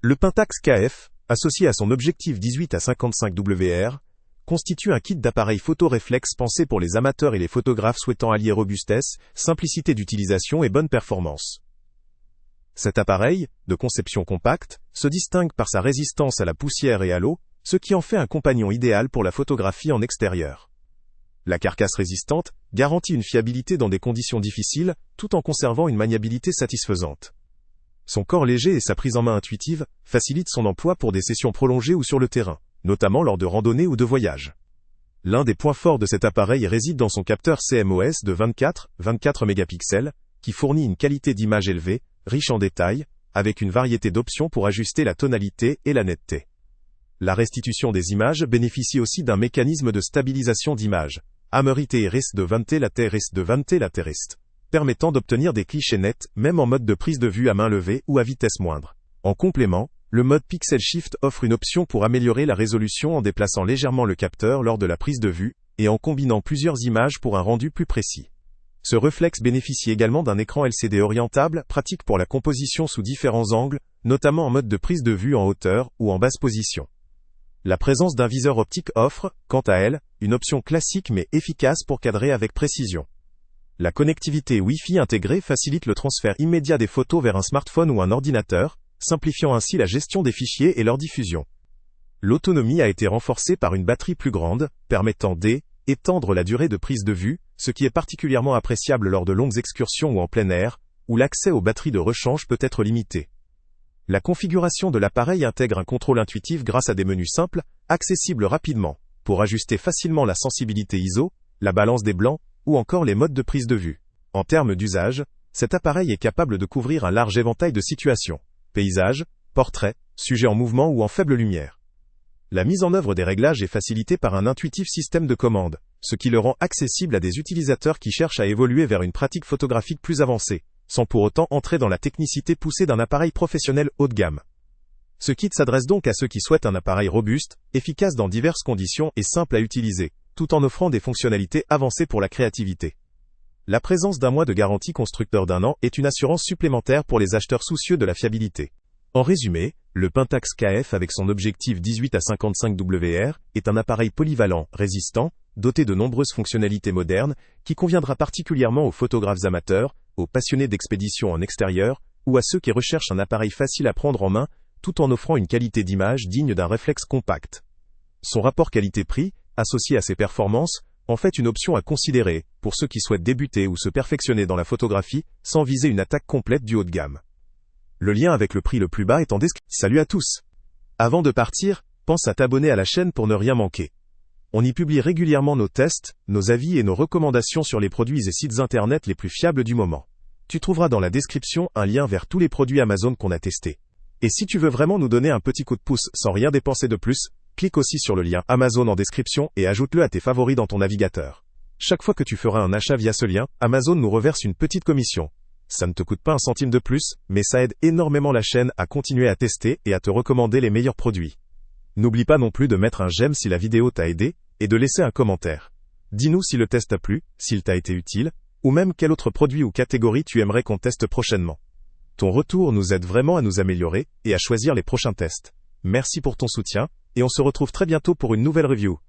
Le Pentax KF, associé à son objectif 18 à 55 WR, constitue un kit d'appareils photo réflexe pensé pour les amateurs et les photographes souhaitant allier robustesse, simplicité d'utilisation et bonne performance. Cet appareil, de conception compacte, se distingue par sa résistance à la poussière et à l'eau, ce qui en fait un compagnon idéal pour la photographie en extérieur. La carcasse résistante garantit une fiabilité dans des conditions difficiles, tout en conservant une maniabilité satisfaisante. Son corps léger et sa prise en main intuitive facilitent son emploi pour des sessions prolongées ou sur le terrain, notamment lors de randonnées ou de voyages. L'un des points forts de cet appareil réside dans son capteur CMOS de 24 mégapixels, qui fournit une qualité d'image élevée, riche en détails, avec une variété d'options pour ajuster la tonalité et la netteté. La restitution des images bénéficie aussi d'un mécanisme de stabilisation d'image, Ameriteirist de 20 laterist de 20 laterist, permettant d'obtenir des clichés nets, même en mode de prise de vue à main levée ou à vitesse moindre. En complément, le mode Pixel Shift offre une option pour améliorer la résolution en déplaçant légèrement le capteur lors de la prise de vue, et en combinant plusieurs images pour un rendu plus précis. Ce réflexe bénéficie également d'un écran LCD orientable, pratique pour la composition sous différents angles, notamment en mode de prise de vue en hauteur ou en basse position. La présence d'un viseur optique offre, quant à elle, une option classique mais efficace pour cadrer avec précision. La connectivité Wi-Fi intégrée facilite le transfert immédiat des photos vers un smartphone ou un ordinateur, simplifiant ainsi la gestion des fichiers et leur diffusion. L'autonomie a été renforcée par une batterie plus grande, permettant d'étendre la durée de prise de vue, ce qui est particulièrement appréciable lors de longues excursions ou en plein air, où l'accès aux batteries de rechange peut être limité. La configuration de l'appareil intègre un contrôle intuitif grâce à des menus simples, accessibles rapidement, pour ajuster facilement la sensibilité ISO, la balance des blancs, ou encore les modes de prise de vue. En termes d'usage, cet appareil est capable de couvrir un large éventail de situations: paysage, portrait, sujet en mouvement ou en faible lumière. La mise en œuvre des réglages est facilitée par un intuitif système de commande, ce qui le rend accessible à des utilisateurs qui cherchent à évoluer vers une pratique photographique plus avancée, sans pour autant entrer dans la technicité poussée d'un appareil professionnel haut de gamme. Ce kit s'adresse donc à ceux qui souhaitent un appareil robuste, efficace dans diverses conditions et simple à utiliser, tout en offrant des fonctionnalités avancées pour la créativité. La présence d'un mois de garantie constructeur d'1 an est une assurance supplémentaire pour les acheteurs soucieux de la fiabilité. En résumé, le Pentax KF avec son objectif 18 à 55 WR est un appareil polyvalent, résistant, doté de nombreuses fonctionnalités modernes, qui conviendra particulièrement aux photographes amateurs, aux passionnés d'expédition en extérieur, ou à ceux qui recherchent un appareil facile à prendre en main, tout en offrant une qualité d'image digne d'un réflexe compact. Son rapport qualité-prix, associé à ses performances, en fait une option à considérer, pour ceux qui souhaitent débuter ou se perfectionner dans la photographie, sans viser une attaque complète du haut de gamme. Le lien avec le prix le plus bas est en description. Salut à tous! Avant de partir, pense à t'abonner à la chaîne pour ne rien manquer. On y publie régulièrement nos tests, nos avis et nos recommandations sur les produits et sites internet les plus fiables du moment. Tu trouveras dans la description un lien vers tous les produits Amazon qu'on a testés. Et si tu veux vraiment nous donner un petit coup de pouce sans rien dépenser de plus, clique aussi sur le lien Amazon en description et ajoute-le à tes favoris dans ton navigateur. Chaque fois que tu feras un achat via ce lien, Amazon nous reverse une petite commission. Ça ne te coûte pas un centime de plus, mais ça aide énormément la chaîne à continuer à tester et à te recommander les meilleurs produits. N'oublie pas non plus de mettre un j'aime si la vidéo t'a aidé, et de laisser un commentaire. Dis-nous si le test t'a plu, s'il t'a été utile, ou même quel autre produit ou catégorie tu aimerais qu'on teste prochainement. Ton retour nous aide vraiment à nous améliorer, et à choisir les prochains tests. Merci pour ton soutien, et on se retrouve très bientôt pour une nouvelle review.